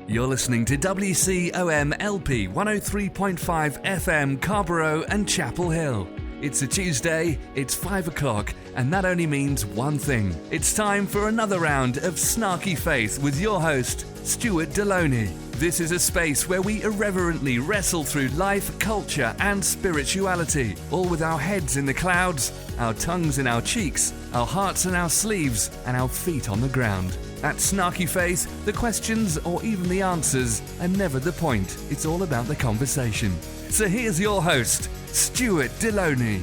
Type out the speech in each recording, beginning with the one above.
You're listening to WCOM LP 103.5 FM Carborough and Chapel Hill. It's a Tuesday, it's 5 o'clock, and that only means one thing. It's time for another round of Snarky Faith with your host, Stuart Deloney. This is a space where we irreverently wrestle through life, culture, and spirituality, all with our heads in the clouds, our tongues in our cheeks, our hearts in our sleeves, and our feet on the ground. At Snarky Faith, the questions or even the answers are never the point. It's all about the conversation. So here's your host, Stuart Deloney.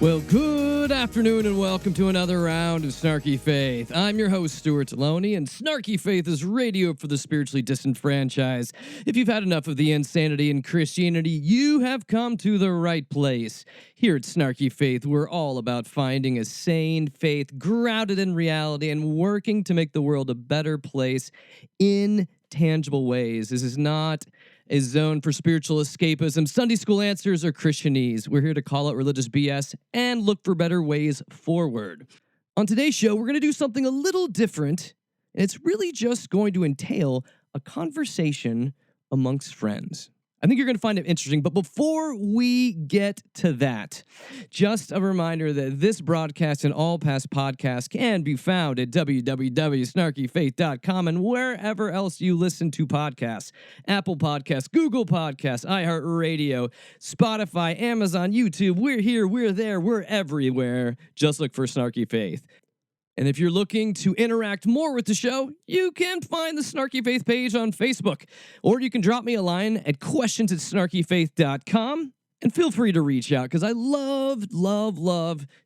Well, good afternoon and welcome to another round of Snarky Faith. I'm your host, Stuart Deloney, and Snarky Faith is radio for the spiritually disenfranchised. If you've had enough of the insanity in Christianity, you have come to the right place. Here at Snarky Faith, we're all about finding a sane faith grounded in reality and working to make the world a better place in tangible ways. This is not a zone for spiritual escapism, Sunday school answers, or Christianese. We're here to call out religious BS and look for better ways forward. On today's show, we're going to do something a little different, and it's really just going to entail a conversation amongst friends. I think you're going to find it interesting, but before we get to that, just a reminder that this broadcast and all past podcasts can be found at www.snarkyfaith.com and wherever else you listen to podcasts. Apple Podcasts, Google Podcasts, iHeartRadio, Spotify, Amazon, YouTube. We're here, we're there, we're everywhere. Just look for Snarky Faith. And if you're looking to interact more with the show, you can find the Snarky Faith page on Facebook. Or you can drop me a line at questions@snarkyfaith.com. And feel free to reach out because I love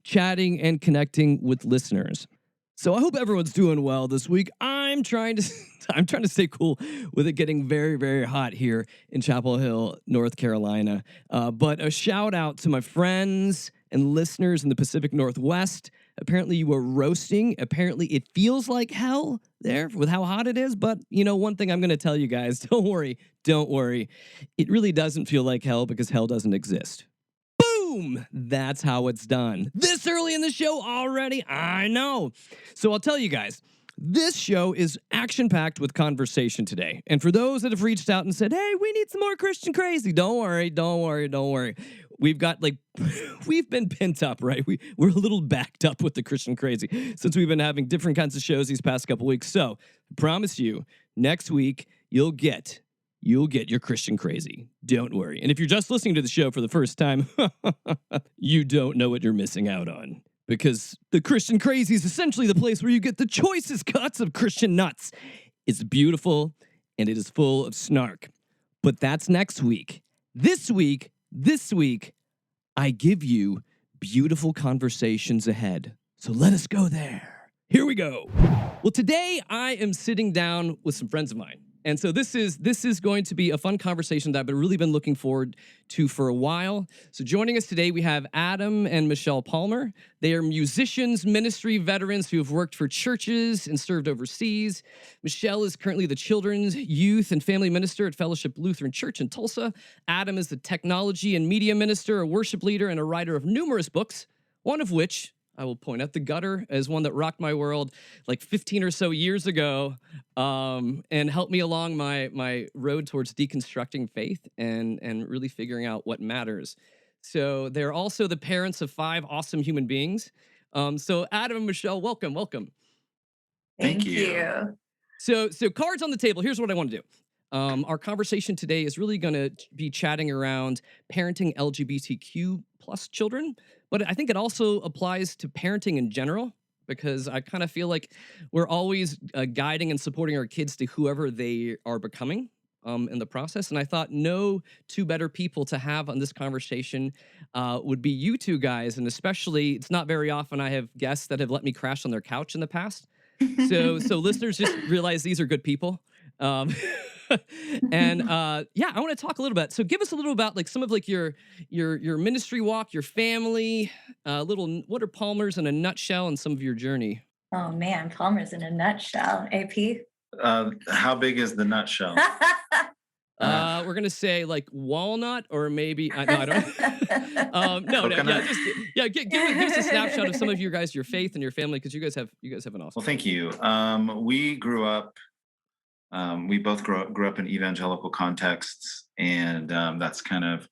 chatting and connecting with listeners. So I hope everyone's doing well this week. I'm trying to stay cool with it getting very, very hot here in Chapel Hill, North Carolina. But a shout out to my friends and listeners in the Pacific Northwest. Apparently you were roasting. Apparently it feels like hell there with how hot it is. But, you know, one thing I'm going to tell you guys, don't worry. It really doesn't feel like hell because hell doesn't exist. Boom! That's how it's done. This early in the show already? I know. So I'll tell you guys, this show is action-packed with conversation today. And for those that have reached out and said, hey, we need some more Christian crazy, don't worry. We've been pent up, right? We're a little backed up with the Christian crazy since we've been having different kinds of shows these past couple weeks. So I promise you, next week, you'll get your Christian crazy. Don't worry. And if you're just listening to the show for the first time, you don't know what you're missing out on. Because the Christian crazy is essentially the place where you get the choicest cuts of Christian nuts. It's beautiful and it is full of snark. But that's next week. This week, I give you beautiful conversations ahead. So let us go there. Here we go. Well, today I am sitting down with some friends of mine. And so this is going to be a fun conversation that I've really been looking forward to for a while. So joining us today, we have Adam and Michelle Palmer. They are musicians, ministry veterans who have worked for churches and served overseas. Michelle is currently the children's, youth, and family minister at Fellowship Lutheran Church in Tulsa. Adam is the technology and media minister, a worship leader, and a writer of numerous books, one of which I will point out, The Gutter, is one that rocked my world like 15 or so years ago, and helped me along my road towards deconstructing faith and really figuring out what matters. So they're also the parents of 5 awesome human beings. So Adam and Michelle, welcome. Thank you. So cards on the table. Here's what I want to do. Our conversation today is really going to be chatting around parenting LGBTQ plus children, but I think it also applies to parenting in general, because I kind of feel like we're always guiding and supporting our kids to whoever they are becoming in the process. And I thought no two better people to have on this conversation would be you two guys. And especially, it's not very often I have guests that have let me crash on their couch in the past. So listeners just realize these are good people. And I want to talk a little bit. So give us a little about like some of like your ministry walk, your family, what are Palmers in a nutshell, and some of your journey. Oh man, Palmer's in a nutshell. AP. How big is the nutshell? We're gonna say like walnut, or maybe I don't. Give us a snapshot of some of you guys, your faith and your family, because you guys have an awesome. Well, thank you. We grew up we both grew up in evangelical contexts, and that's kind of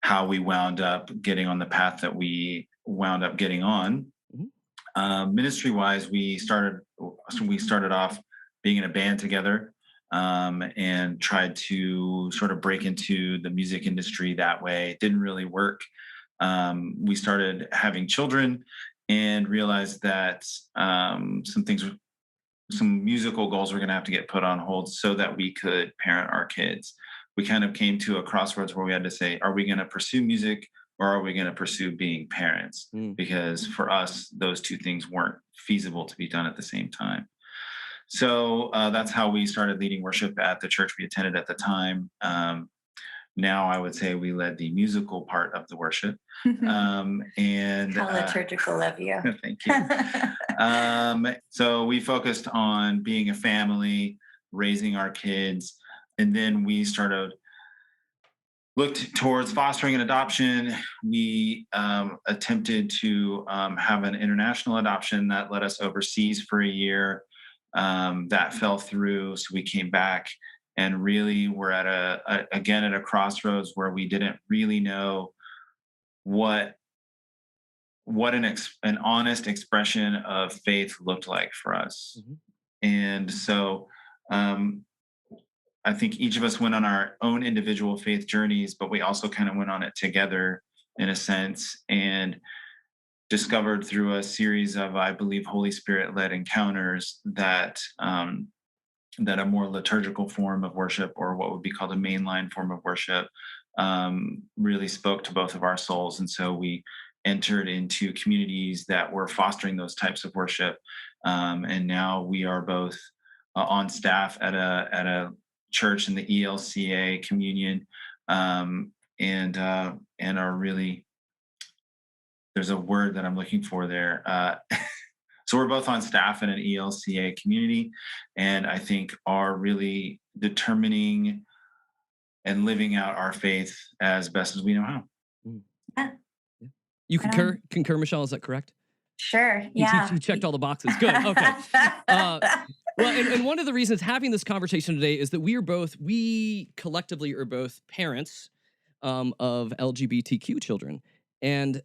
how we wound up getting on the path that we wound up getting on. Mhm. Ministry wise, we started off being in a band together, and tried to sort of break into the music industry that way. It didn't really work. We started having children and realized that some musical goals were going to have to get put on hold so that we could parent our kids. We kind of came to a crossroads where we had to say, are we going to pursue music or are we going to pursue being parents? Mm. Because for us, those two things weren't feasible to be done at the same time. So that's how we started leading worship at the church we attended at the time. Now I would say we led the musical part of the worship. And How liturgical of you. thank you. So we focused on being a family, raising our kids, and then we started looked towards fostering and adoption. We attempted to have an international adoption that led us overseas for a year. That fell through, so we came back and really we're at again at a crossroads where we didn't really know what an honest expression of faith looked like for us. Mhm. And so I think each of us went on our own individual faith journeys, but we also kind of went on it together in a sense and discovered through a series of, I believe, Holy Spirit led encounters that that a more liturgical form of worship, or what would be called a mainline form of worship, really spoke to both of our souls. And so we entered into communities that were fostering those types of worship. And now we are both on staff at a church in the ELCA communion, and are really, there's a word that I'm looking for there. So we're both on staff in an ELCA community, and I think are really determining and living out our faith as best as we know how. Yeah, You Right concur, Michelle? Is that correct? sure. You Yeah. checked all the boxes. Good. Okay. Well, and one of the reasons having this conversation today is that we collectively are both parents of LGBTQ children. And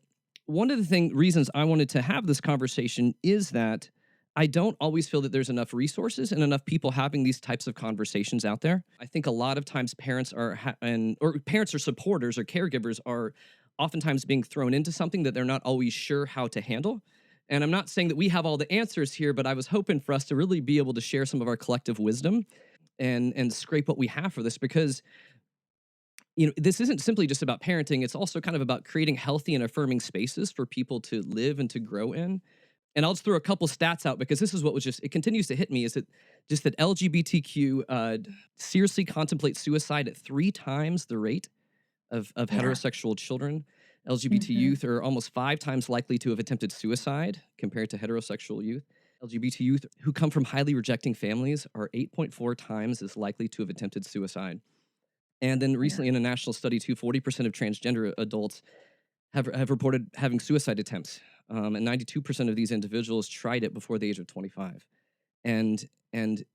one of the reasons I wanted to have this conversation is that I don't always feel that there's enough resources and enough people having these types of conversations out there. I think a lot of times parents or parents or supporters or caregivers are oftentimes being thrown into something that they're not always sure how to handle. And I'm not saying that we have all the answers here, but I was hoping for us to really be able to share some of our collective wisdom and scrape what we have for this, because this isn't simply just about parenting. It's also kind of about creating healthy and affirming spaces for people to live and to grow in. And I'll just throw a couple stats out, because this is what it continues to hit me, is that LGBTQ seriously contemplate suicide at 3 times the rate of Yeah. heterosexual children. LGBT youth are almost 5 times likely to have attempted suicide compared to heterosexual youth. LGBT youth who come from highly rejecting families are 8.4 times as likely to have attempted suicide. And then recently in a national study too, 40% of transgender adults have reported having suicide attempts. And 92% of these individuals tried it before the age of 25. And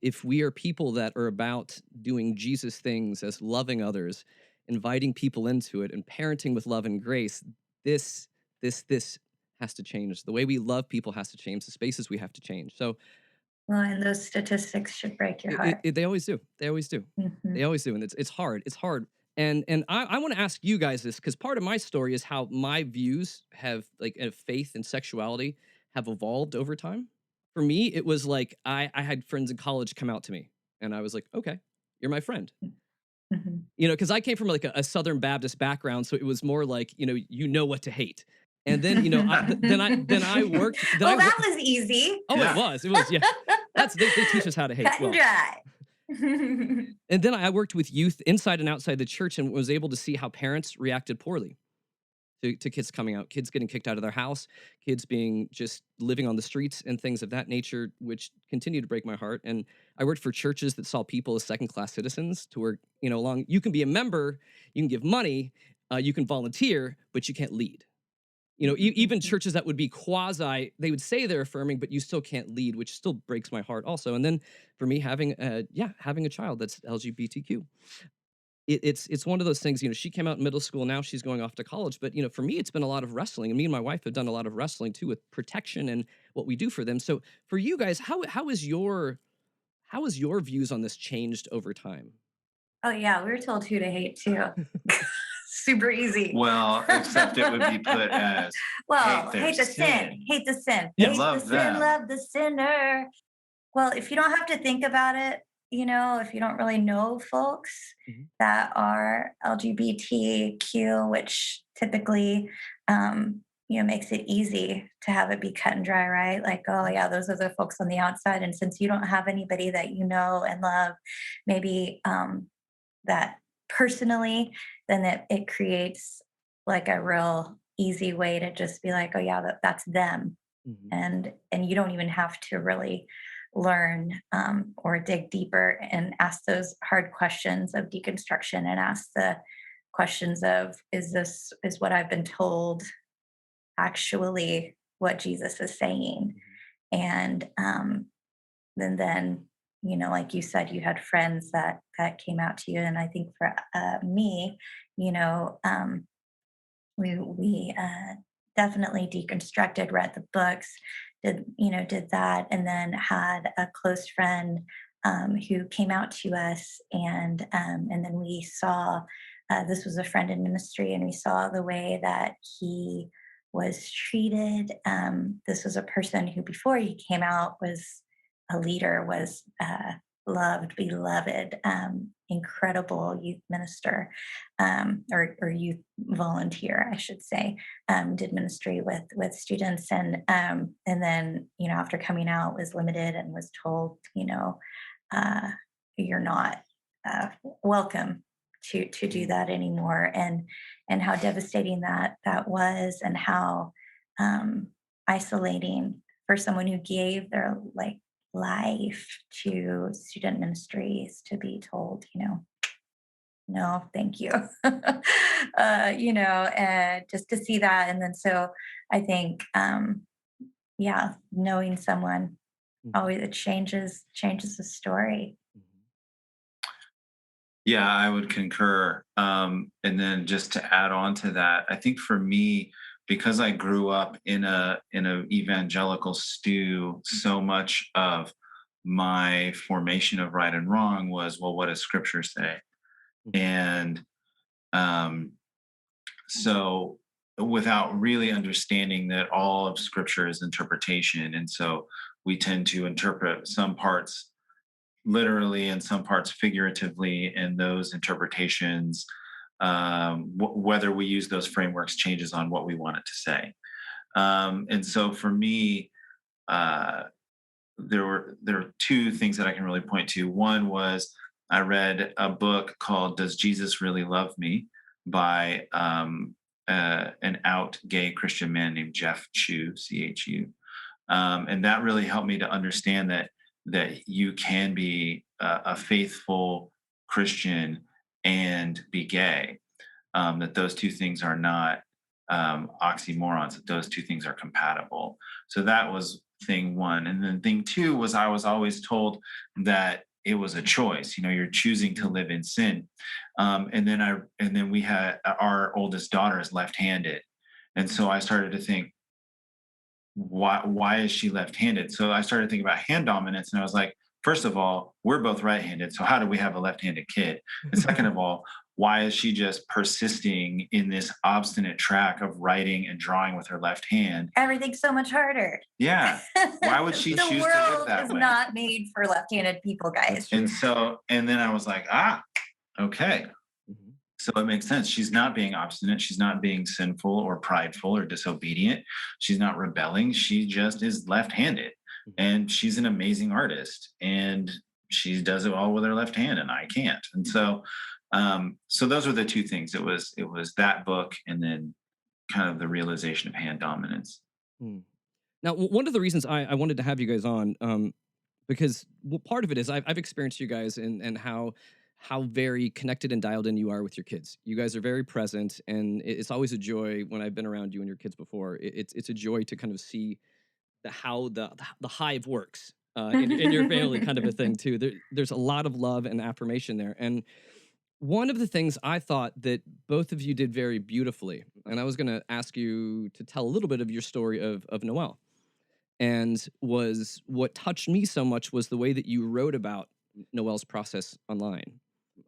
if we are people that are about doing Jesus things as loving others, inviting people into it, and parenting with love and grace, this has to change. The way we love people has to change. The spaces we have to change. So, Well, and those statistics should break your heart. they always do. They always do. Mhm. They always do. And it's hard. It's hard. And I want to ask you guys this, because part of my story is how my views of faith and sexuality have evolved over time. For me, it was like I had friends in college come out to me, and I was like, okay, you're my friend. Mhm. Because I came from like a Southern Baptist background, so it was more like, what to hate. And then, I worked. Well, that was easy. Oh, Yeah. it was, yeah. They teach us how to hate. Cut and dry. And then I worked with youth inside and outside the church, and was able to see how parents reacted poorly to kids coming out, kids getting kicked out of their house, kids being just living on the streets and things of that nature, which continue to break my heart. And I worked for churches that saw people as second-class citizens, to where, you can be a member, you can give money, you can volunteer, but you can't lead. even churches that would be quasi, they would say they're affirming, but you still can't lead, which still breaks my heart also. And then for me, having a child that's LGBTQ, it's one of those things. She came out in middle school, now she's going off to college, but for me, it's been a lot of wrestling, and me and my wife have done a lot of wrestling too with protection and what we do for them. So for you guys, how is your views on this changed over time? Oh yeah, we were told who to hate too. Super easy. Well, except it would be put as Well, hate hate their the sin. Hate the sin. Yes. Hate Love the them. sin, love the sinner. Well, if you don't have to think about it, if you don't really know folks that are LGBTQ, which typically, makes it easy to have it be cut and dry, right? Like, oh yeah, those are the folks on the outside. And since you don't have anybody that you know and love, maybe that personally, then it creates like a real easy way to just be like, oh yeah, that's them. And you don't even have to really learn or dig deeper and ask those hard questions of deconstruction and ask the questions of, is what I've been told actually what Jesus is saying? And then like you said, you had friends that came out to you. And I think for me, we definitely deconstructed, read the books, did that, and then had a close friend who came out to us, and then we saw this was a friend in ministry, and we saw the way that he was treated. This was a person who, before he came out, was a leader, was loved, beloved, incredible youth minister, or youth volunteer, I should say, did ministry with students, and then after coming out was limited and was told, you're not welcome to do that anymore, and how devastating that was, and how isolating for someone who gave their life to student ministries to be told, no, thank you. And just to see that. And then so I think, knowing someone always, it changes the story. Yeah, I would concur. And then just to add on to that, I think for me, because I grew up in a evangelical stew, so much of my formation of right and wrong was, well, what does Scripture say? And so without really understanding that all of Scripture is interpretation, and so we tend to interpret some parts literally and some parts figuratively, and those interpretations, whether we use those frameworks, changes on what we want it to say. And so for me, there are two things that I can really point to. One was I read a book called "Does Jesus Really Love Me?" by an out gay Christian man named Jeff Chu, CHU, and that really helped me to understand that you can be a faithful Christian and be gay. That those two things are not oxymorons. That those two things are compatible. So that was thing one. And then thing two was I was always told that it was a choice. You're choosing to live in sin. And then we had our oldest daughter is left-handed, and so I started to think, why is she left-handed? So I started thinking about hand dominance, and I was like, first of all, we're both right-handed, so how do we have a left-handed kid? And second of all, why is she just persisting in this obstinate track of writing and drawing with her left hand? Everything's so much harder. Yeah. Why would she choose to live that way? The world is not made for left-handed people, guys. And then I was like, okay. So it makes sense. She's not being obstinate. She's not being sinful or prideful or disobedient. She's not rebelling. She just is left-handed. And she's an amazing artist. And she does it all with her left hand, and I can't. And so those were the two things. It was that book, and then kind of the realization of hand dominance. Now, one of the reasons I wanted to have you guys on, because part of it is I've experienced you guys and how how very connected and dialed in you are with your kids. You guys are very present, and it's always a joy when I've been around you and your kids before. It's a joy to kind of see how the hive works in your family, kind of a thing too. There's a lot of love and affirmation there, and one of the things I thought that both of you did very beautifully, and I was going to ask you to tell a little bit of your story of Noel, and was what touched me so much was the way that you wrote about Noel's process online.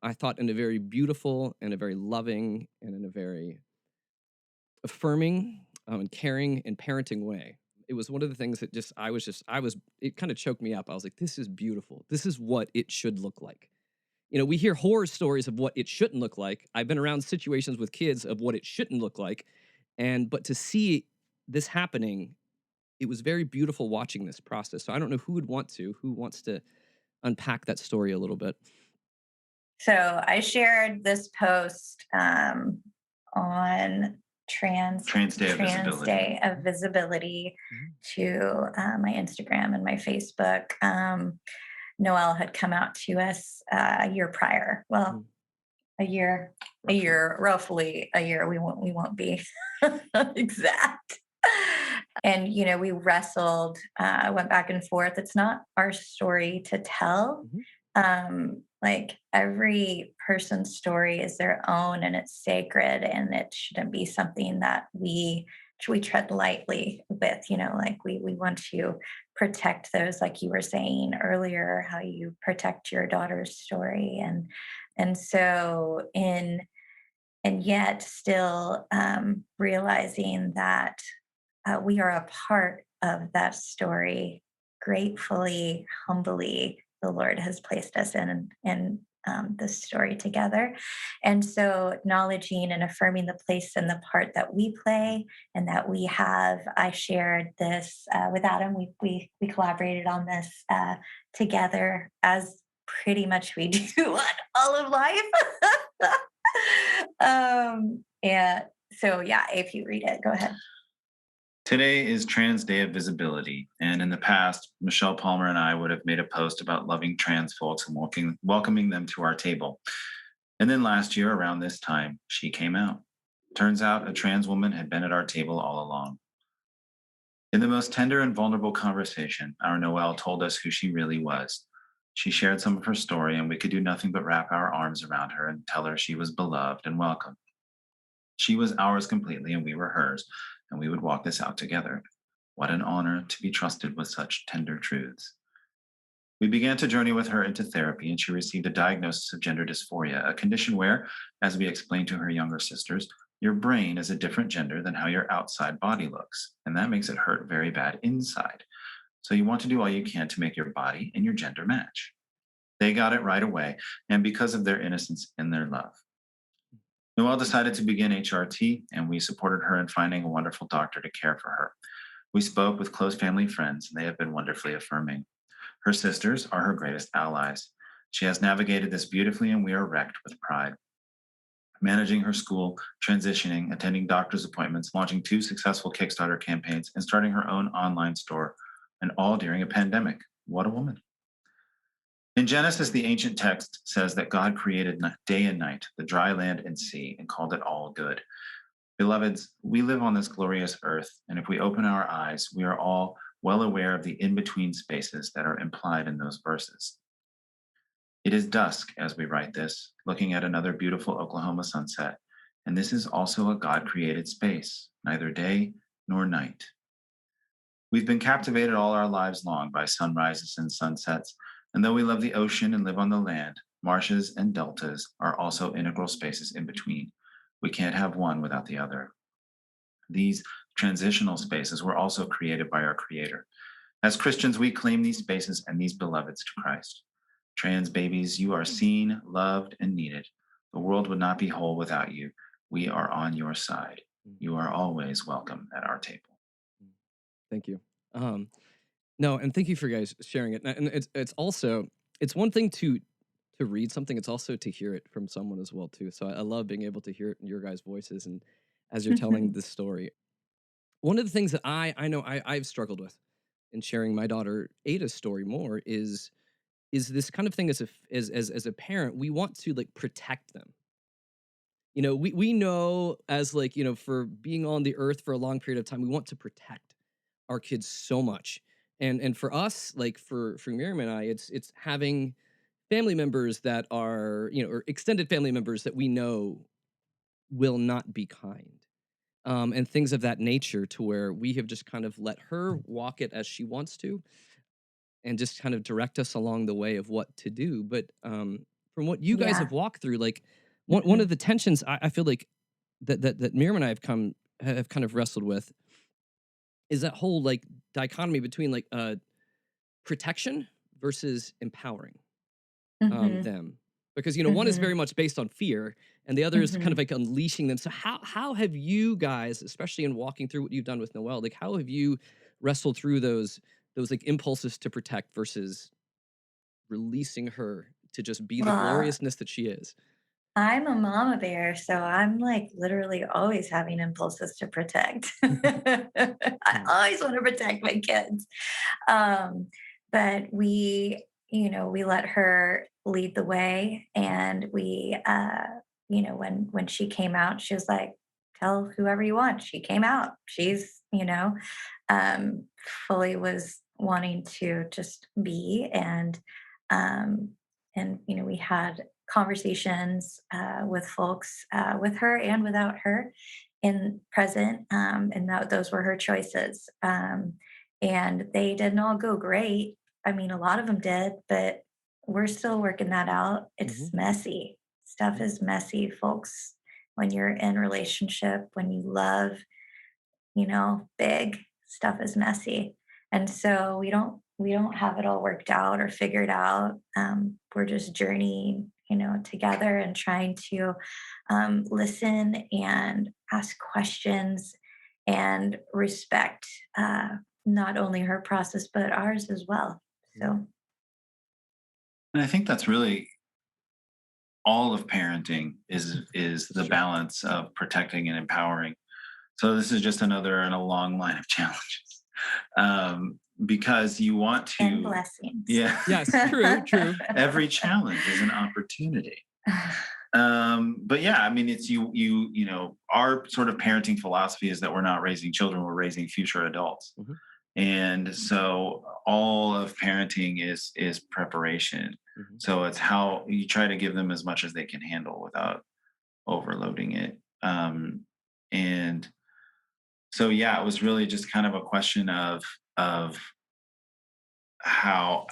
I thought in a very beautiful and a very loving and in a very affirming and caring and parenting way. It was one of the things that it kind of choked me up. I was like, this is beautiful. This is what it should look like. We hear horror stories of what it shouldn't look like. I've been around situations with kids of what it shouldn't look like. But to see this happening, it was very beautiful watching this process. So I don't know who wants to unpack that story a little bit. So I shared this post on Trans Day of Visibility to my Instagram and my Facebook. Noel had come out to us a year prior. Well, a year, roughly a year. We won't be exact. And we wrestled, went back and forth. It's not our story to tell. Like every person's story is their own, and it's sacred, and it shouldn't be something that we tread lightly with. Like we want to protect those, like you were saying earlier, how you protect your daughter's story, and so and yet still realizing that we are a part of that story. Gratefully, humbly, the Lord has placed us in this story together. And so acknowledging and affirming the place and the part that we play and that we have. I shared this with Adam. We collaborated on this together, as pretty much we do on all of life. And so, yeah, if you read it, go ahead. Today is Trans Day of Visibility, and in the past, Michelle Palmer and I would have made a post about loving trans folks and welcoming them to our table. And then last year, around this time, she came out. Turns out a trans woman had been at our table all along. In the most tender and vulnerable conversation, our Noel told us who she really was. She shared some of her story, and we could do nothing but wrap our arms around her and tell her she was beloved and welcome. She was ours completely, and we were hers, and we would walk this out together. What an honor to be trusted with such tender truths. We began to journey with her into therapy, and she received a diagnosis of gender dysphoria, a condition where, as we explained to her younger sisters, your brain is a different gender than how your outside body looks, and that makes it hurt very bad inside. So you want to do all you can to make your body and your gender match. They got it right away, and because of their innocence and their love. Noel decided to begin HRT, and we supported her in finding a wonderful doctor to care for her. We spoke with close family friends, and they have been wonderfully affirming. Her sisters are her greatest allies. She has navigated this beautifully, and we are wrecked with pride. Managing her school, transitioning, attending doctor's appointments, launching 2 successful Kickstarter campaigns, and starting her own online store, and all during a pandemic. What a woman. In Genesis, the ancient text says that God created day and night, the dry land and sea, and called it all good. Beloveds, we live on this glorious earth, and if we open our eyes, we are all well aware of the in-between spaces that are implied in those verses. It is dusk as we write this, looking at another beautiful Oklahoma sunset, and this is also a God-created space, neither day nor night. We've been captivated all our lives long by sunrises and sunsets, and though we love the ocean and live on the land, marshes and deltas are also integral spaces in between. We can't have one without the other. These transitional spaces were also created by our Creator. As Christians, we claim these spaces and these beloveds to Christ. Trans babies, you are seen, loved, and needed. The world would not be whole without you. We are on your side. You are always welcome at our table. Thank you. No, and thank you for guys sharing it. And it's one thing to read something, it's also to hear it from someone as well too. So I love being able to hear it in your guys' voices and as you're telling this story. One of the things that I know I've struggled with in sharing my daughter Ada's story more is is this kind of thing as a parent, we want to like protect them. You know, we know as like, you know, for being on the earth for a long period of time, we want to protect our kids so much. And for us, like for Miriam and I, it's having family members that are, you know, or extended family members that we know will not be kind. And things of that nature, to where we have just kind of let her walk it as she wants to, and just kind of direct us along the way of what to do. But from what you guys Yeah. have walked through, like one of the tensions I feel like that Miriam and I have kind of wrestled with is that whole like dichotomy between like protection versus empowering Mm-hmm. them, because you know one is Mm-hmm. very much based on fear and the other is kind Mm-hmm. of like unleashing them. So how have you guys, especially in walking through what you've done with Noel, like how have you wrestled through those like impulses to protect versus releasing her to just be the Well, gloriousness that she is? I'm a mama bear, so I'm like literally always having impulses to protect. I Mm. always want to protect my kids. Um, but we let her lead the way, and when she came out, she was like, "Tell whoever you want." She came out. She's, um, fully was wanting to just be, um, and we had conversations with folks with her and without her in present, and those were her choices. And they didn't all go great. I mean, a lot of them did, but we're still working that out. It's Mhm. messy. Stuff Mhm. is messy, folks. When you're in relationship, when you love, big stuff is messy. And so we don't have it all worked out or figured out. We're just journeying, together and trying to listen and ask questions and respect not only her process but ours as well. Mhm. So And I think that's really all of parenting is That's the true. balance of protecting and empowering. So this is just another in a long line of challenges, because you want and to, blessings. yeah. Yes, true, true. Every challenge is an opportunity. But yeah, I mean, it's our sort of parenting philosophy is that we're not raising children, we're raising future adults. Mhm. And so all of parenting is preparation. Mhm. So it's how you try to give them as much as they can handle without overloading it. And so yeah, it was really just kind of a question of how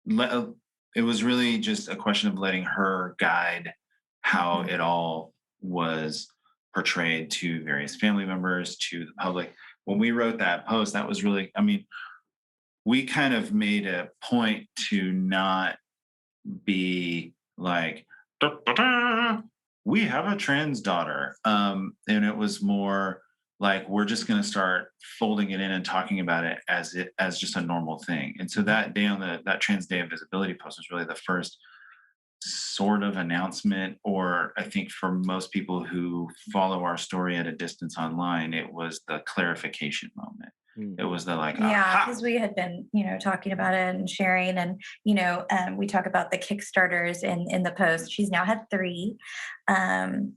le- it was really just a question of letting her guide how Mhm. it all was portrayed to various family members, to the public. When we wrote that post, that was really, I mean, we kind of made a point to not be like, "Da, da, da, we have a trans daughter." And it was more like we're just going to start folding it in and talking about it as just a normal thing. And so Mhm. that day on that Trans Day of Visibility post was really the first sort of announcement, or I think for most people who follow our story at a distance online, it was the clarification moment. Mm. It was the like, Yeah, aha. because we had been, talking about it and sharing, and we talk about the Kickstarters in the post. She's now had three, and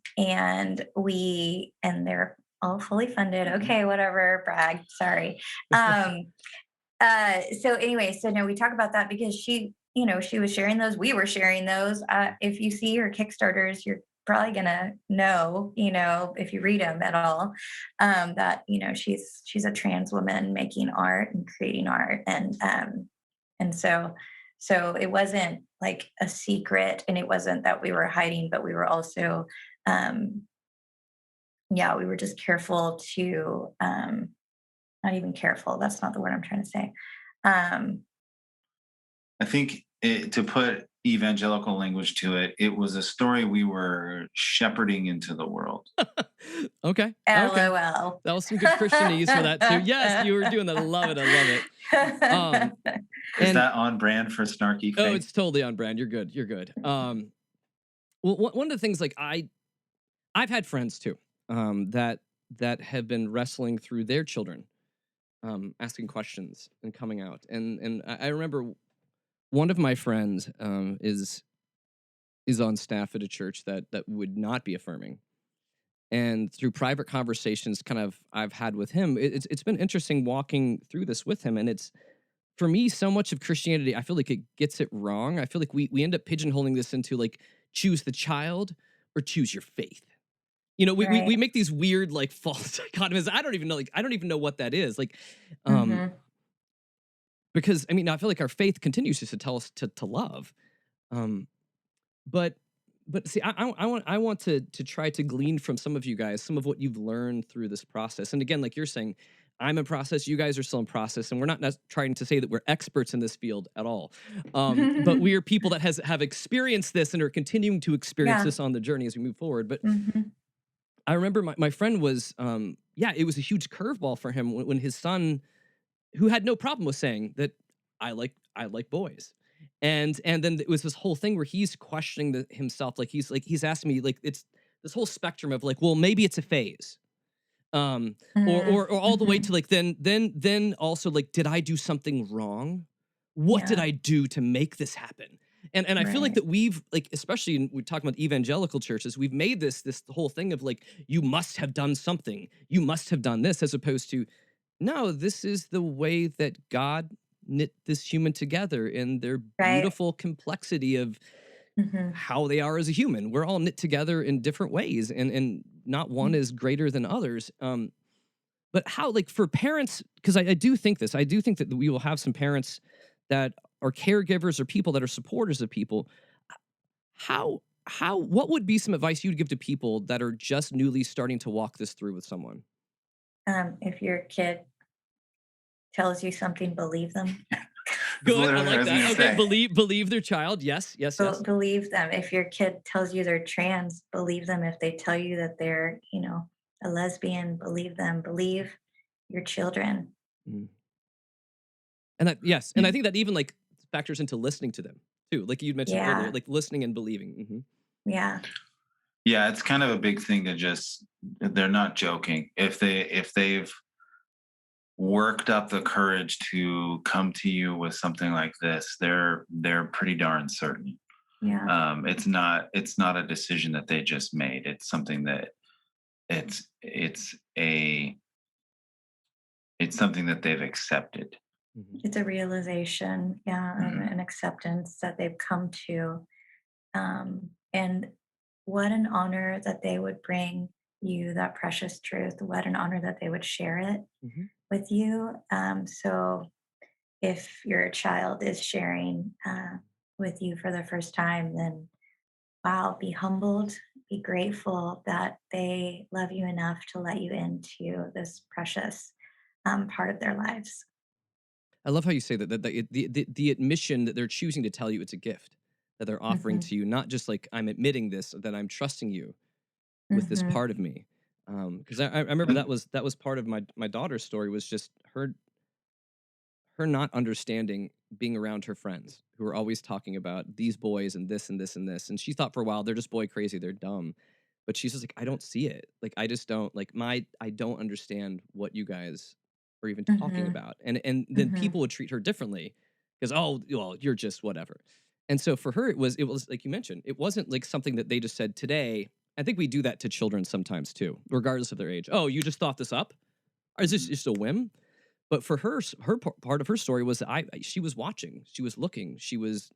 they're all fully funded. Mhm. Okay, whatever, brag. Sorry. So anyway, so no, we talk about that because she was sharing those. We were sharing those. If you see her Kickstarters, you're probably gonna know, if you read them at all, that she's a trans woman making art and creating art, and so it wasn't like a secret, and it wasn't that we were hiding, but we were also, um, yeah, we were just careful to, not even careful. That's not the word I'm trying to say. Um, I think to put evangelical language to it, it was a story we were shepherding into the world. Okay. Okay. LOL. That was some good Christianese for that too. Yes, you were doing that. I love it. I love it. Um, Is and that on brand for snarky oh, faith? it's totally on brand. You're good. You're good. Well, one of the things like I've had friends too, that have been wrestling through their children, asking questions and coming out. And I remember One of my friends is on staff at a church that would not be affirming. And through private conversations kind of I've had with him, it's been interesting walking through this with him. And it's, for me, so much of Christianity, I feel like it gets it wrong. I feel like we end up pigeonholing this into like, choose the child or choose your faith. You know, we Right. make these weird like false dichotomies. I don't even know what that is. Like, hmm because I mean, I feel like our faith continues just to tell us to love. Um, but see, I want to try to glean from some of you guys some of what you've learned through this process. And again, like you're saying, I'm in process, you guys are still in process, and we're not trying to say that we're experts in this field at all. But we are people that have experienced this and are continuing to experience Yeah. this on the journey as we move forward. But hmm I remember my friend was, it was a huge curveball for him when his son, who had no problem with saying that I like boys. And then it was this whole thing where he's questioning himself. He's asking me, like, it's this whole spectrum of like, well, maybe it's a phase. Or all the way hmm to like, then also like, did I do something wrong? What did Yeah. I do to make this happen? And I feel like Right. that we've like, especially we're talking about evangelical churches, we've made this whole thing of like, you must have done something, you must have done this, as opposed to, no, this is the way that God knit this human together in their Right. beautiful complexity of hmm how they are as a human. We're all knit together in different ways, and not one is greater than others. But how, like, for parents, because I do think this, I do think that we will have some parents that are caregivers or people that are supporters of people. What would be some advice you'd give to people that are just newly starting to walk this through with someone? If your kid tells you something, believe them. That's Good, I literally what I like was that. gonna Okay, say. believe their child. Yes, yes, yes. Believe them. If your kid tells you they're trans, believe them. If they tell you that they're, a lesbian, believe them. Believe your children. Mm. And that, yes, and I think that even like factors into listening to them too, like you mentioned earlier, Yeah. like listening and believing. Yeah. Yeah, it's kind of a big thing to just, they're not joking. If they've worked up the courage to come to you with something like this, they're pretty darn certain. Yeah. It's not a decision that they just made. It's something that it's a it's something that they've accepted. Mhm. It's a realization, yeah, and Mhm. an acceptance that they've come to. And what an honor that they would bring you that precious truth. What an honor that they would share it Mhm. with you. So if your child is sharing with you for the first time, then wow, be humbled, be grateful that they love you enough to let you into this precious part of their lives. I love how you say that the admission that they're choosing to tell you it's a gift that they're offering hmm to you, not just like I'm admitting this, that I'm trusting you with this hmm part of me. Because I remember that was part of my daughter's story, was just her not understanding being around her friends who were always talking about these boys and this and this and this. And she thought for a while, they're just boy crazy, they're dumb. But she's just like, I don't see it. Like, I just don't like I don't understand what you guys are even talking hmm about. And then hmm people would treat her differently because, oh, well, you're just whatever. And so for her, it was like you mentioned, it wasn't like something that they just said today. I think we do that to children sometimes too, regardless of their age. Oh, you just thought this up? Or is this just a whim? But for her, part of her story was that she was watching, she was looking, she was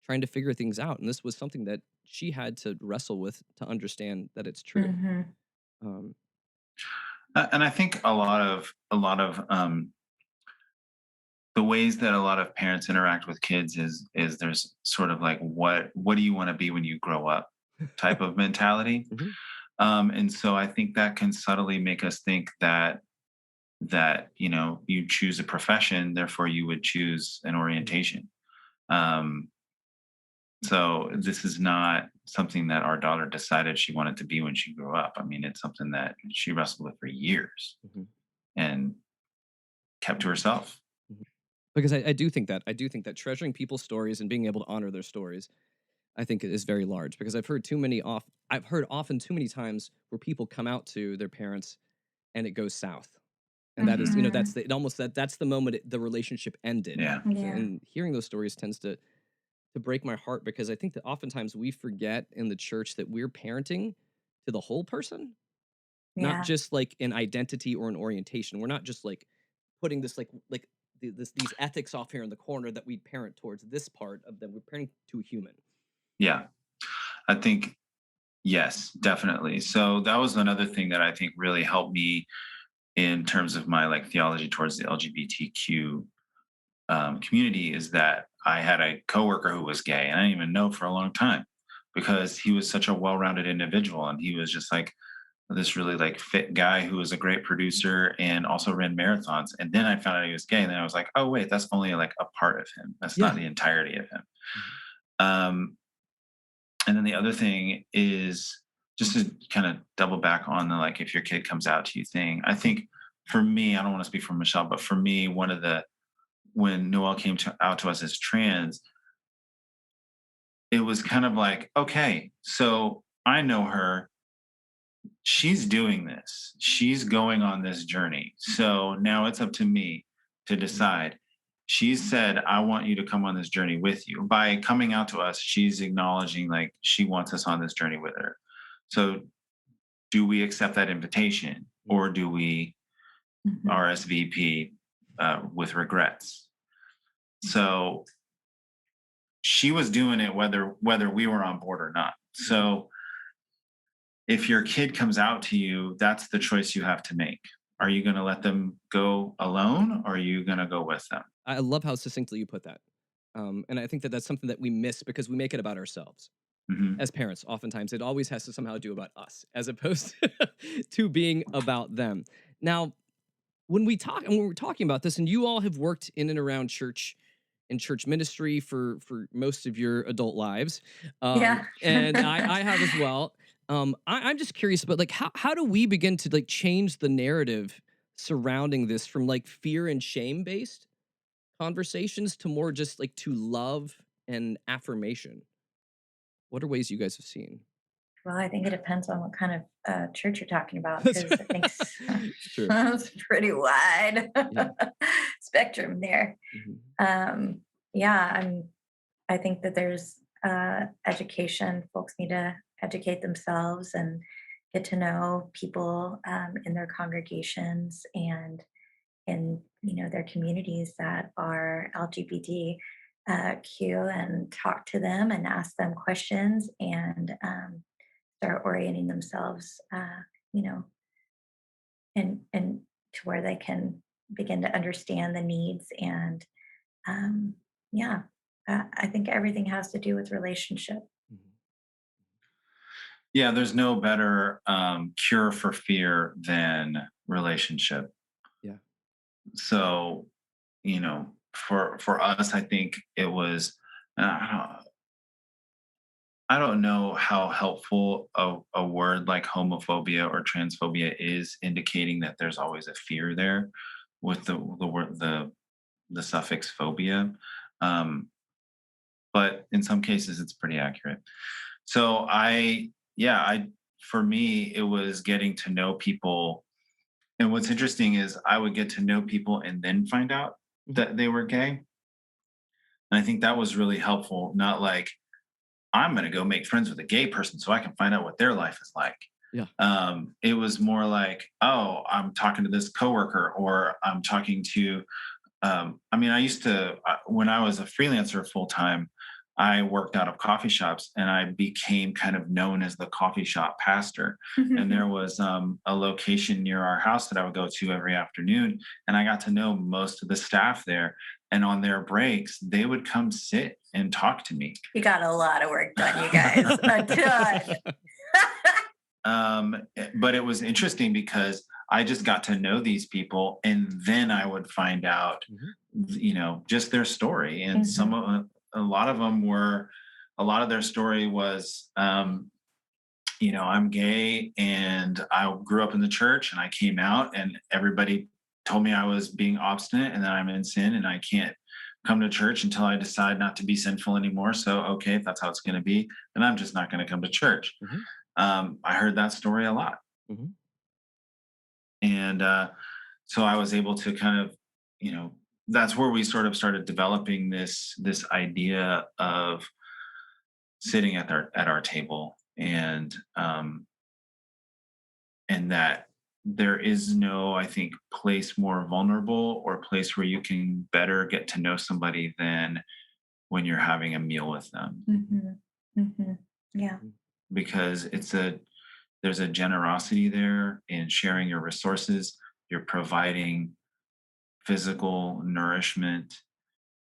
trying to figure things out, and this was something that she had to wrestle with to understand that it's true. hmm Um, And I think a lot of the ways that a lot of parents interact with kids is there's sort of like, what do you want to be when you grow up type of mentality. mhm, And so I think that can subtly make us think that you choose a profession, therefore you would choose an orientation. um, so this is not something that our daughter decided she wanted to be when she grew up. I mean, it's something that she wrestled with for years mhm, and kept to herself. mhm. Because I do think that treasuring people's stories and being able to honor their stories, I think is very large. Because I've heard often too many times where people come out to their parents and it goes south. And hmm that's the it almost that's the moment the relationship ended. Yeah. So, Yeah. and hearing those stories tends to to break my heart because I think that oftentimes we forget in the church that we're parenting to the whole person, not Yeah. just like an identity or an orientation. We're not just like putting this these ethics off here in the corner that we parent towards this part of them. We're parenting to a human. Yeah. I think, yes, definitely. So that was another thing that I think really helped me in terms of my like theology towards the LGBTQ community, is that I had a coworker who was gay, and I didn't even know for a long time because he was such a well-rounded individual, and he was just like this really like fit guy who was a great producer and also ran marathons. And then I found out he was gay, and then I was like, oh wait, that's only like a part of him. That's not Yeah. the entirety of him. Mhm. Um, and then the other thing is just to kind of double back on the like if your kid comes out to you thing. I think for me, I don't want to speak for Michelle, but for me, one of the when Noel out to us as trans, it was kind of like, okay, so I know her. She's doing this. She's going on this journey. So now it's up to me to decide. She's said, I want you to come on this journey with you. By coming out to us, she's acknowledging like she wants us on this journey with her. So do we accept that invitation or do we Mhm. RSVP with regrets? So she was doing it whether we were on board or not. So if your kid comes out to you, that's the choice you have to make. Are you going to let them go alone or are you going to go with them? I love how succinctly you put that. And I think that that's something that we miss because we make it about ourselves. Mhm. As parents, oftentimes it always has to somehow do about us as opposed to being about them. Now, when we're talking about this, and you all have worked in and around church and church ministry for most of your adult lives, Yeah. and I have as well. I'm just curious, but like, how do we begin to like change the narrative surrounding this from like fear and shame based conversations to more just like to love and affirmation? What are ways you guys have seen? Well, I think it depends on what kind of church you're talking about, That's because I think it's true. it's pretty wide Yeah. spectrum there. Mhm. Um, yeah, I think that there's education. Folks need to educate themselves and get to know people in their congregations and in their communities that are LGBT Q, and talk to them and ask them questions and start orienting themselves, you know, and to where they can begin to understand the needs and um, yeah, I think everything has to do with relationship. Mhm. Yeah, there's no better cure for fear than relationship. Yeah. So, for us, I think it was. I don't know how helpful a word like homophobia or transphobia is, indicating that there's always a fear there with the word the suffix phobia. Um, but in some cases, it's pretty accurate. So I for me, it was getting to know people. And what's interesting is I would get to know people and then find out Mhm. that they were gay. And I think that was really helpful. Not like I'm going to go make friends with a gay person so I can find out what their life is like. Yeah. It was more like, oh, I'm talking to this coworker, or I'm talking to. I used to when I was a freelancer full time, I worked out of coffee shops, and I became kind of known as the coffee shop pastor. And there was a location near our house that I would go to every afternoon, and I got to know most of the staff there. And on their breaks, they would come sit and talk to me. You got a lot of work done, you guys. A ton. But it was interesting because I just got to know these people, and then I would find out, Mhm. just their story. And a lot of them were, a lot of their story was, I'm gay and I grew up in the church and I came out and everybody told me I was being obstinate and that I'm in sin and I can't come to church until I decide not to be sinful anymore. So, okay, if that's how it's going to be, then I'm just not going to come to church. Mhm. I heard that story a lot. Mhm. And so I was able to kind of, you know, that's where we sort of started developing this idea of sitting at our table, and that there is no, I think, place more vulnerable or place where you can better get to know somebody than when you're having a meal with them, Yeah. because there's a generosity there in sharing your resources. You're providing physical nourishment,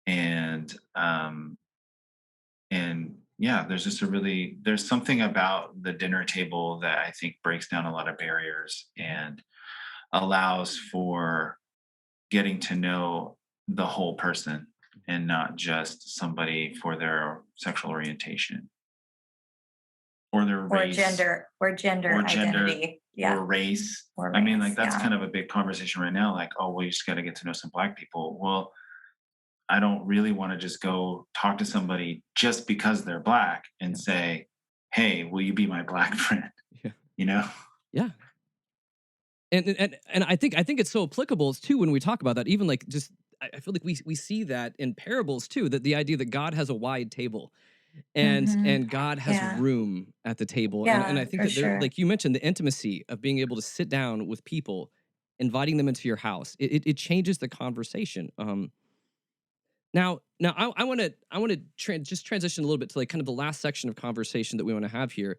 and yeah, there's just there's something about the dinner table that I think breaks down a lot of barriers and allows for getting to know the whole person and not just somebody for their sexual orientation or their race or gender identity. Yeah. or race. Or I mean, race, like, that's yeah. kind of a big conversation right now. Like, oh, well, you just got to get to know some Black people. Well, I don't really want to just go talk to somebody just because they're Black and say, hey, will you be my Black friend? Yeah. You know? Yeah. And I think it's so applicable too when we talk about that. Even like just I feel like we see that in parables too, that the idea that God has a wide table and God has Yeah. room at the table. Yeah, And I think for that there, sure. like you mentioned, the intimacy of being able to sit down with people, inviting them into your house, it changes the conversation. Now I want to just transition a little bit to like kind of the last section of conversation that we want to have here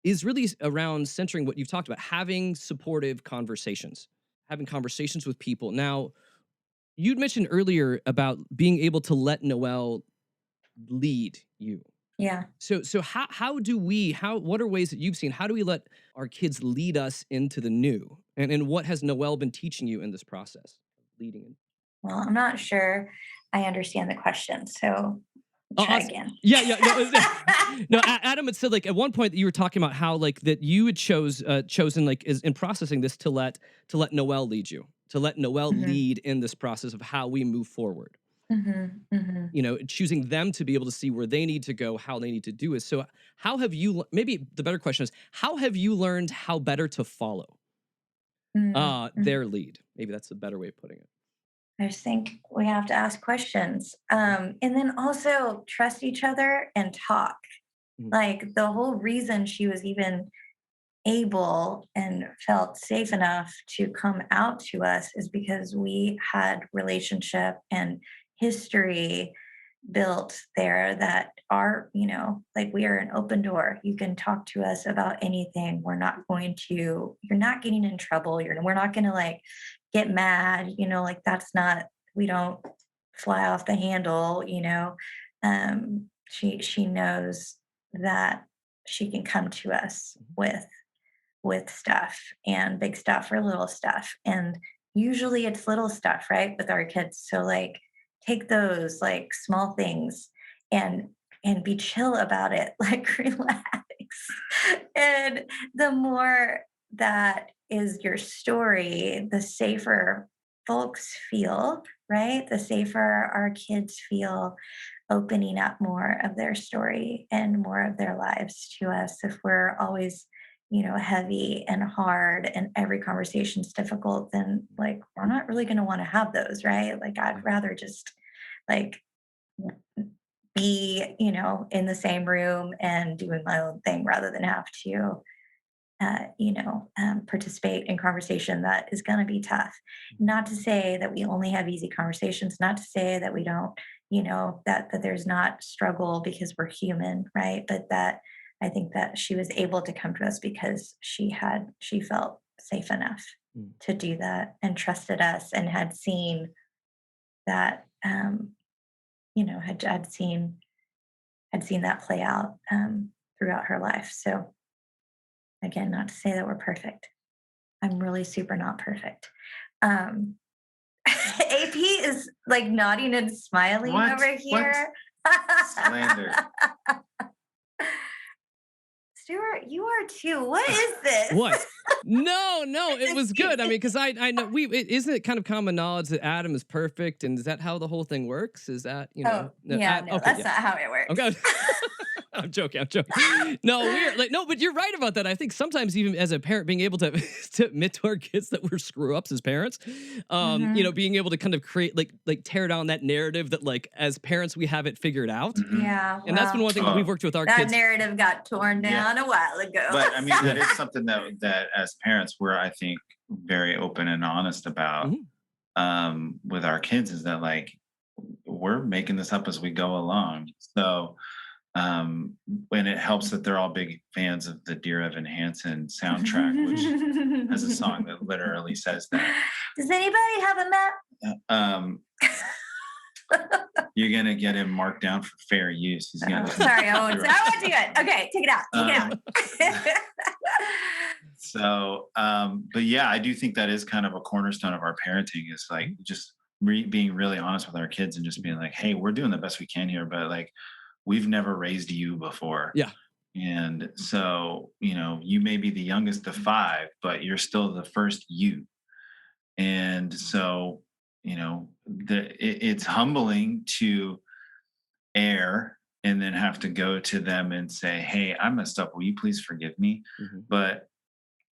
is really around centering what you've talked about, having supportive conversations, having conversations with people. Now, you'd mentioned earlier about being able to let Noel lead you. Yeah. So what are ways that you've seen, how do we let our kids lead us into the new? And what has Noel been teaching you in this process of leading in? Well, I'm not sure I understand the question, so try again. Yeah. No, Adam had said like at one point that you were talking about how like that you had chosen like is in processing this to let Noel lead you, to let Noel lead in this process of how we move forward. You know, choosing them to be able to see where they need to go, how they need to do it. So how have you, maybe the better question is, how have you learned how better to follow their lead? Maybe that's a better way of putting it. I just think we have to ask questions. And then also trust each other and talk. Like the whole reason she was even able and felt safe enough to come out to us is because we had relationship and history built there that are, like we are an open door. You can talk to us about anything. You're not getting in trouble. We're not going to like get mad, like that's not, we don't fly off the handle, she knows that she can come to us with stuff and big stuff or little stuff. And usually it's little stuff, right? With our kids. So like take those like small things and be chill about it, like relax. And the more that is your story, the safer folks feel, right? The safer our kids feel opening up more of their story and more of their lives to us. If we're always heavy and hard and every conversation's difficult, then like we're not really going to want to have those, right? Like I'd rather just like be, in the same room and doing my own thing rather than have to, participate in conversation that is going to be tough. Not to say that we only have easy conversations, not to say that we don't, that there's not struggle because we're human, right? But that I think that she was able to come to us because she felt safe enough to do that and trusted us and had seen that, had seen that play out throughout her life. So again, not to say that we're perfect. I'm really super not perfect. AP is like nodding and smiling over here. Slander. Stuart, you are too. What is this? What? No, it was good. I mean, because I know isn't it kind of common knowledge that Adam is perfect, and is that how the whole thing works? Is that okay, that's not how it works. Okay. I'm joking. I'm joking. No, we're like, no, but you're right about that. I think sometimes even as a parent, being able to, to admit to our kids that we're screw ups as parents, Mhm. being able to kind of create like tear down that narrative that like as parents we have it figured out. Mhm. Yeah, And that's been well, one thing that we've worked with our that kids. narrative got torn Yeah. down a while ago. But I mean, that Yeah. is something that as parents, we're, I think, very open and honest about Mhm. with our kids, is that like we're making this up as we go along. So when it helps that they're all big fans of the Dear Evan Hansen soundtrack, which has a song that literally says that. Does anybody have a map? Um, you're gonna get him marked down for fair use. He's gonna. Sorry, I won't do it. Okay, take it out. Take it out. So, but yeah, I do think that is kind of a cornerstone of our parenting, is like just being really honest with our kids and just being like, hey, we're doing the best we can here, but like we've never raised you before. Yeah. And so, you may be the youngest of five, but you're still the first you. And so, it's humbling to err and then have to go to them and say, hey, I messed up. Will you please forgive me? Mhm. But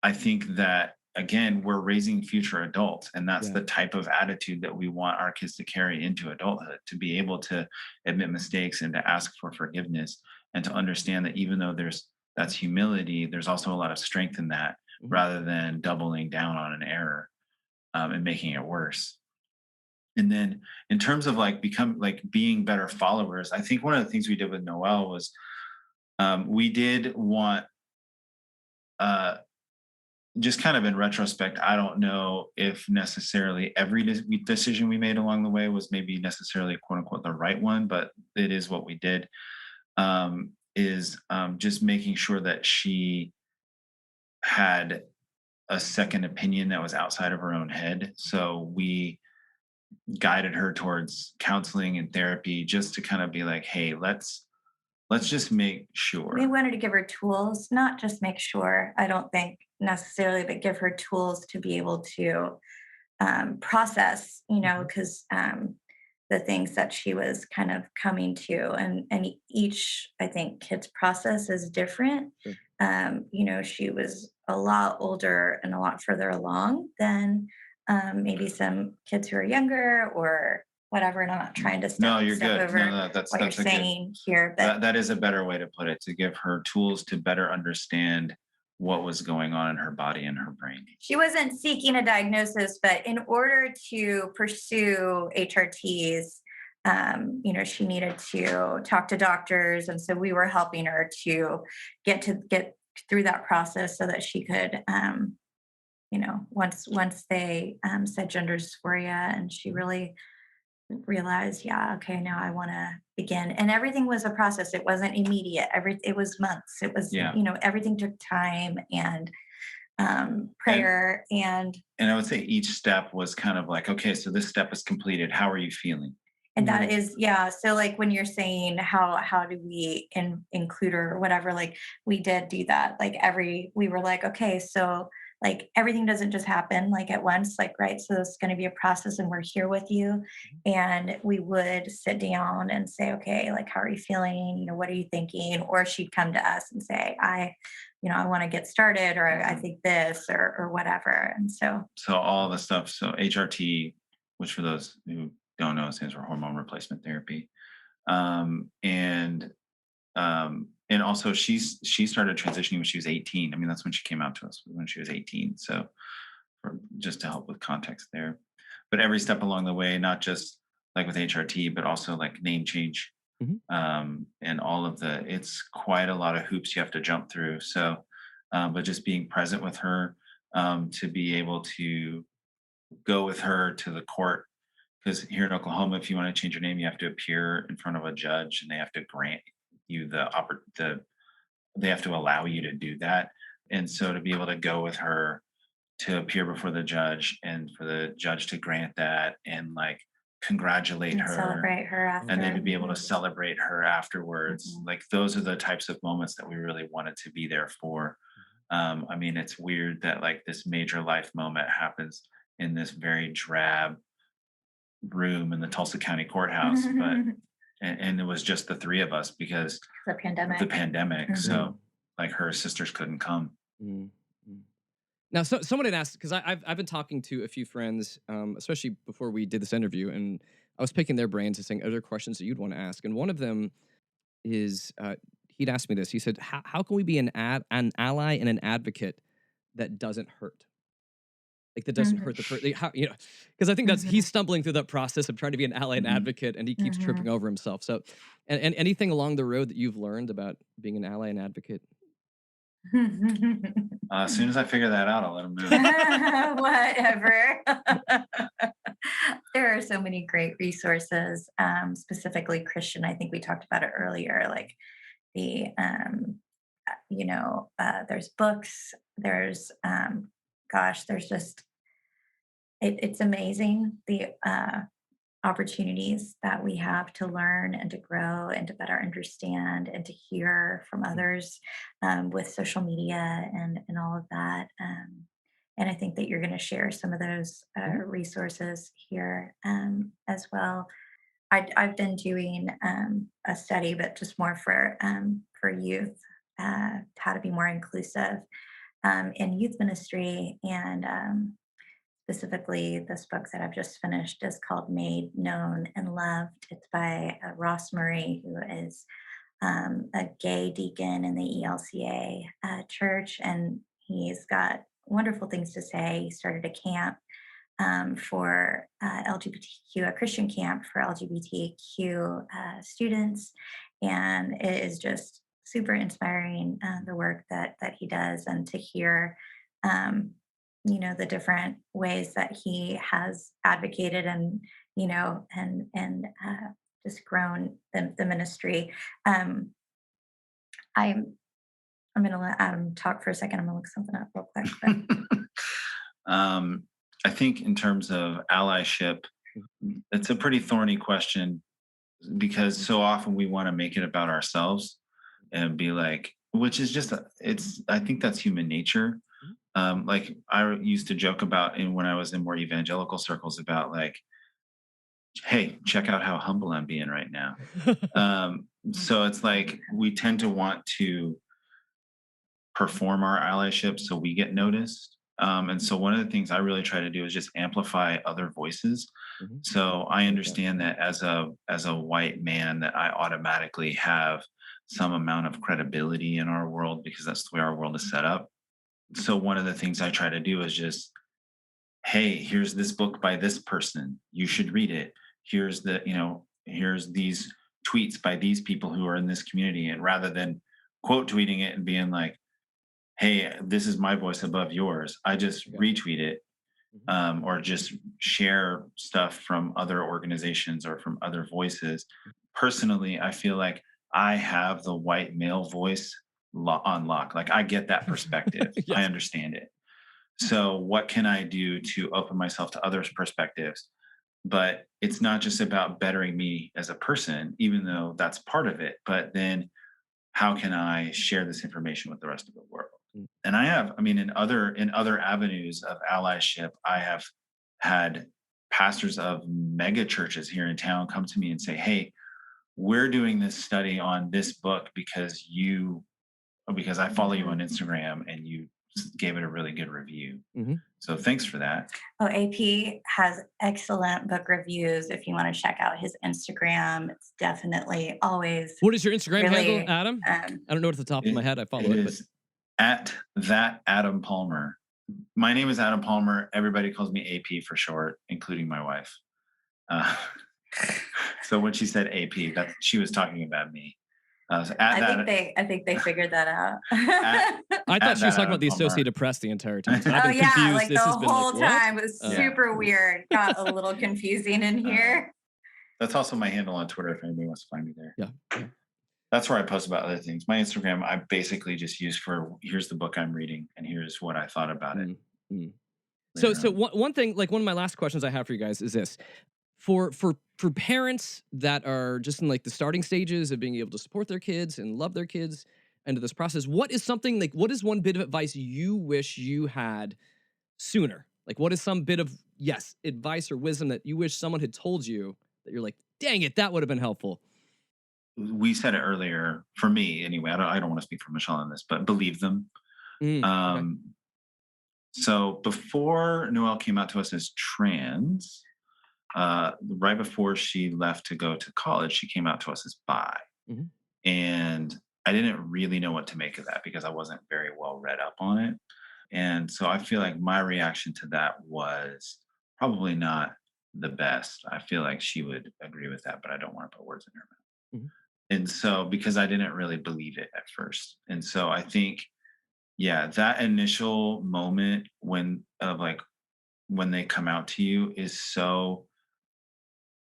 I think that again, we're raising future adults, and that's Yeah. the type of attitude that we want our kids to carry into adulthood, to be able to admit mistakes and to ask for forgiveness, and to understand that even though that's humility, there's also a lot of strength in that, Mhm. rather than doubling down on an error and making it worse. And then in terms of like being better followers, I think one of the things we did with Noel was we did want uh, just kind of in retrospect, I don't know if necessarily every decision we made along the way was maybe necessarily quote unquote the right one, but it is what we did. Is just making sure that she had a second opinion that was outside of her own head. So we guided her towards counseling and therapy, just to kind of be like, hey, let's just make sure. We wanted to give her tools, not just make sure, I don't think necessarily, but give her tools to be able to process, because the things that she was kind of coming to, and each, I think, kid's process is different. Sure. She was a lot older and a lot further along than maybe some kids who are younger or whatever. And I'm not trying to No, step, you're step good. over No, that's what you're a good. saying here, but That is a better way to put it, to give her tools to better understand what was going on in her body and her brain. she wasn't seeking a diagnosis, but in order to pursue HRTs, she needed to talk to doctors, and so we were helping her to get through that process so that she could, once they said gender dysphoria, and she really realized, yeah, okay, now I want to begin. And everything was a process. It wasn't immediate. It was months. It was, Yeah. everything took time and And prayer and I would say each step was kind of like, okay, so this step is completed. How are you feeling? that is, yeah. So like when you're saying how do we include her or whatever, like we did do that. Like we were like, okay, so like everything doesn't just happen like at once, like, right? So it's going to be a process and we're here with you. And we would sit down and say, okay, like, how are you feeling? What are you thinking? Or she'd come to us and say, I want to get started, or I think this, or whatever. And so all the stuff. So HRT, which for those who don't know, stands for hormone replacement therapy. And also she started transitioning when she was 18. I mean, that's when she came out to us, when she was 18. So just to help with context there. But every step along the way, not just like with HRT, but also like name change, Mhm. and all of it's quite a lot of hoops you have to jump through. So, but just being present with her, to be able to go with her to the court, because here in Oklahoma, if you want to change your name, you have to appear in front of a judge, and they have to grant you they have to allow you to do that. And so to be able to go with her to appear before the judge, and for the judge to grant that and like congratulate and her, celebrate her after. and then to be able to celebrate her afterwards, Mhm. like those are the types of moments that we really wanted to be there for. I mean, it's weird that like this major life moment happens in this very drab room in the Tulsa County Courthouse, but and it was just the three of us because The of pandemic. the pandemic. Mhm. So like her sisters couldn't come. Mm, mm. Now, someone had asked, because I've been talking to a few friends, especially before we did this interview, and I was picking their brains and saying, are there questions that you'd want to ask? And one of them is, he'd asked me this. He said, how can we be an ally and an advocate that doesn't hurt? Like that doesn't hurt the person, because I think that's he's stumbling through that process of trying to be an ally and Mhm. advocate, and he keeps tripping over himself. So, and anything along the road that you've learned about being an ally and advocate? As soon as I figure that out, I'll let them know. Whatever. There are so many great resources, specifically Christian. I think we talked about it earlier, like the, there's books, there's, there's just, it's amazing the opportunities that we have to learn and to grow and to better understand and to hear from others with social media and all of that. And I think that you're going to share some of those resources here as well. I've been doing a study, but just more for youth, how to be more inclusive in youth ministry. And specifically, this book that I've just finished is called Made, Known, and Loved. It's by Ross Murray, who is a gay deacon in the ELCA church. And he's got wonderful things to say. He started a camp for LGBTQ, a Christian camp for LGBTQ students. And it is just super inspiring, the work that he does, and to hear the different ways that he has advocated and just grown the ministry. I'm going to let Adam talk for a second. I'm going to look something up real quick. I think in terms of allyship, it's a pretty thorny question because so often we want to make it about ourselves and be like, which is just, I think that's human nature. Like I used to joke about when I was in more evangelical circles about like, hey, check out how humble I'm being right now. So it's like we tend to want to perform our allyship so we get noticed. And so one of the things I really try to do is just amplify other voices. So I understand that as a white man that I automatically have some amount of credibility in our world because that's the way our world is set up. So one of the things I try to do is just, hey, here's this book by this person. You should read it. Here's here's these tweets by these people who are in this community. And rather than quote tweeting it and being like, hey, this is my voice above yours, I just retweet it or just share stuff from other organizations or from other voices. Personally, I feel like I have the white male voice on lock. Like I get that perspective. Yes. I understand it. So what can I do to open myself to others' perspectives? But it's not just about bettering me as a person, even though that's part of it. But then how can I share this information with the rest of the world? And in other avenues of allyship, I have had pastors of mega churches here in town come to me and say, hey, we're doing this study on this book because I follow you on Instagram and you gave it a really good review. So thanks for that. Oh, AP has excellent book reviews. If you want to check out his Instagram, it's definitely always. What is your Instagram really, handle, Adam? I don't know at the top of my head. I follow it. Is at that Adam Palmer. My name is Adam Palmer. Everybody calls me AP for short, including my wife. So when she said AP, that she was talking about me. I think they figured that out. I thought she was talking about the Associated Press the entire time. So I've been confused. Like this the whole time it was super weird. Got a little confusing in here. That's also my handle on Twitter if anybody wants to find me there. Yeah. That's where I post about other things. My Instagram, I basically just use here's the book I'm reading and here's what I thought about it. So one thing, like one of my last questions I have for you guys is this. For parents that are just in like the starting stages of being able to support their kids and love their kids into this process, what is one bit of advice you wish you had sooner? Like what is some bit of advice or wisdom that you wish someone had told you that you're like, dang it, that would have been helpful? we said it earlier, for me anyway, I don't want to speak for Michelle on this, but believe them. Okay. Um, so before Noel came out to us as trans, right before she left to go to college, she came out to us as bi. Mhm. And I didn't really know what to make of that because I wasn't very well read up on it. And so I feel like my reaction to that was probably not the best. I feel like she would agree with that, but I don't want to put words in her mouth. Mhm. And so, because I didn't really believe it at first. And so I think, yeah, that initial moment when, of like, when they come out to you is so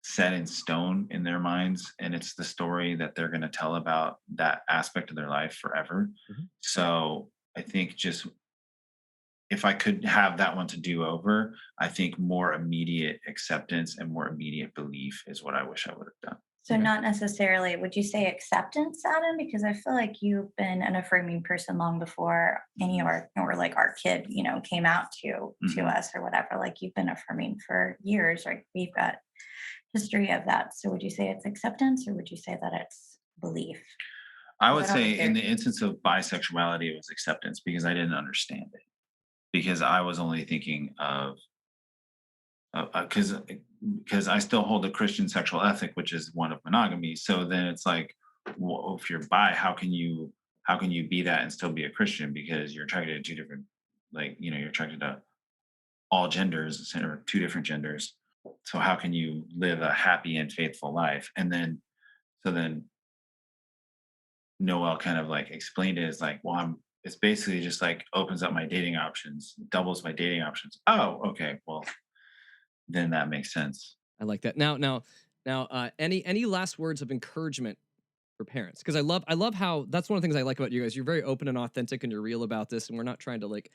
set in stone in their minds. And it's the story that they're going to tell about that aspect of their life forever. Mhm. So I think just if I could have that one to do over, I think more immediate acceptance and more immediate belief is what I wish I would have done. So Okay. not necessarily, would you say acceptance, Adam? Because I feel like you've been an affirming person long before any of our, or like our kid, came out to Mhm. us or whatever. Like you've been affirming for years, like we've got history of that. So would you say it's acceptance or would you say that it's belief? I Is would that how say it's in there? the instance of bisexuality, it was acceptance because I didn't understand it. Because I was only thinking of because I still hold a Christian sexual ethic, which is one of monogamy. So then it's like, well, if you're bi, how can you be that and still be a Christian? Because you're attracted to two different, like you're attracted to all genders or two different genders. So how can you live a happy and faithful life? And then so then Noel kind of like explained it as like, well, it's basically just like opens up my dating options, doubles my dating options. Oh, okay. Well, then that makes sense. I like that. Now, any last words of encouragement for parents? Because I love how that's one of the things I like about you guys. You're very open and authentic, and you're real about this, and we're not trying to like,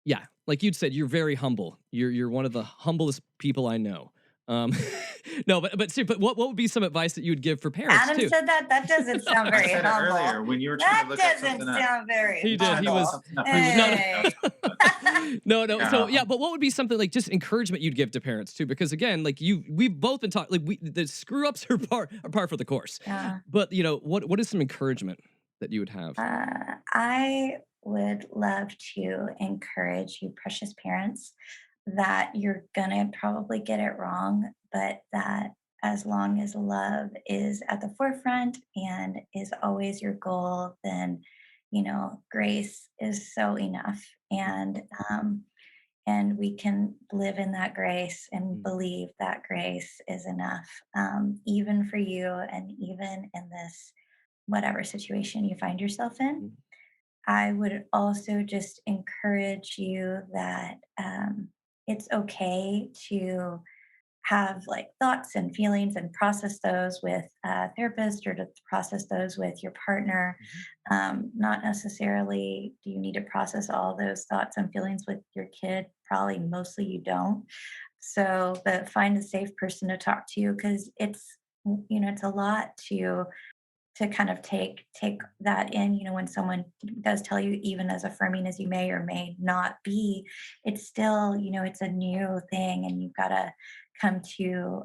yeah, like you'd said, you're very humble. You're one of the humblest people I know. Um, no, but what would be some advice that you would give for parents Adam too? said that. That doesn't sound I very said it earlier humble. when you were trying to That look up doesn't something up. sound very He did. Trying to He look was. humble. something up. He was no, no. Hey. No. So Yeah. yeah, but what would be something like just encouragement you'd give to parents too? Because again, like we've both been talking. Like the screw ups are par for the course. Yeah. But what is some encouragement that you would have? I would love to encourage you, precious parents, that you're gonna probably get it wrong, but that as long as love is at the forefront and is always your goal, then grace is so enough, and we can live in that grace and Mm, believe that grace is enough, even for you, and even in this whatever situation you find yourself in. mm, I would also just encourage you that it's okay to have like thoughts and feelings and process those with a therapist or to process those with your partner. mhm, Not necessarily do you need to process all those thoughts and feelings with your kid. Probably mostly you don't. So, but find a safe person to talk to because it's a lot to kind of take that in, when someone does tell you, even as affirming as you may or may not be, it's still, it's a new thing and you've got to come to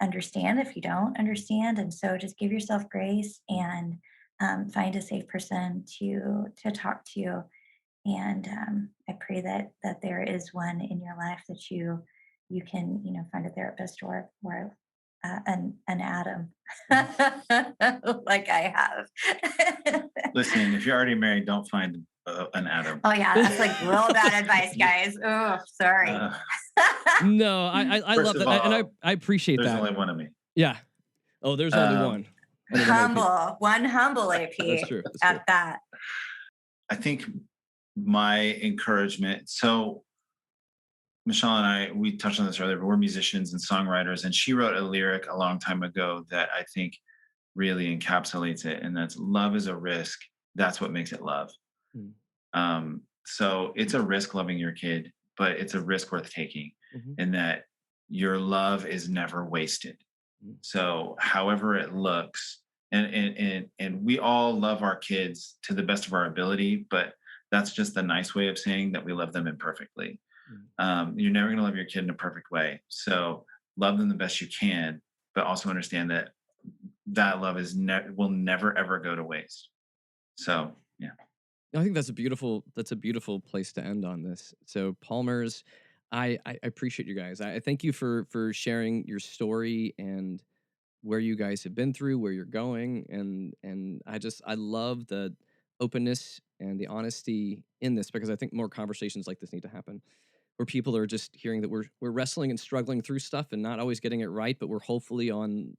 understand if you don't understand. And so just give yourself grace and find a safe person to talk to. And I pray that there is one in your life that you can find a therapist or an Adam mhm. like I have. Listen, if you're already married, don't find an Adam. Oh yeah, that's like real bad advice, guys. Oh, sorry. Uh, No, I First love of that, and I all, I appreciate there's that. only one of me. Yeah. Oh, there's only Um, one. Only one AP. Humble That's AP true. That's true. at that. I think my encouragement. So Michelle and I, we touched on this earlier, but we're musicians and songwriters, and she wrote a lyric a long time ago that I think really encapsulates it, and that's love is a risk. That's what makes it love. Mm, So it's a risk loving your kid, but it's a risk worth taking, mhm, in that your love is never wasted. mm, So however it looks, and we all love our kids to the best of our ability, but that's just the nice way of saying that we love them imperfectly. mm, You're never going to love your kid in a perfect way. So love them the best you can, but also understand that that love will never ever go to waste. So yeah. I think that's a beautiful place to end on this. So Palmer's, I appreciate you guys. I thank you for sharing your story and where you guys have been through, where you're going, and I love the openness and the honesty in this, because I think more conversations like this need to happen, where people are just hearing that we're wrestling and struggling through stuff and not always getting it right, but we're hopefully on,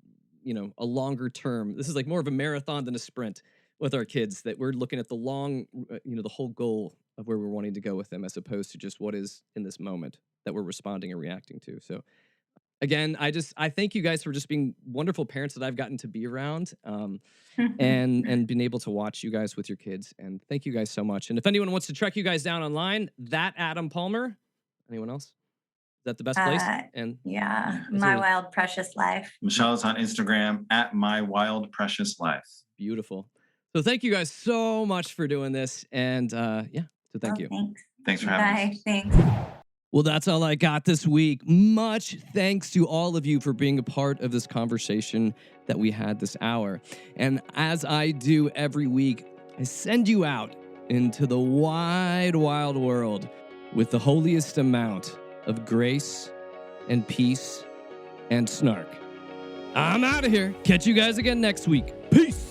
a longer term. This is like more of a marathon than a sprint with our kids, that we're looking at the long, the whole goal of where we're wanting to go with them, as opposed to just what is in this moment that we're responding and reacting to. So again, I thank you guys for just being wonderful parents that I've gotten to be around, and been able to watch you guys with your kids. And thank you guys so much. And if anyone wants to track you guys down online, that Adam Palmer. Anyone else? Is that the best place? And yeah, My Wild Precious Life. Michelle's on Instagram at My Wild Precious Life. Beautiful. So thank you guys so much for doing this. And so thank you. Thanks for having us. Thanks. Well, that's all I got this week. Much thanks to all of you for being a part of this conversation that we had this hour. And as I do every week, I send you out into the wide, wild world with the holiest amount of grace and peace and snark. I'm out of here. Catch you guys again next week. Peace.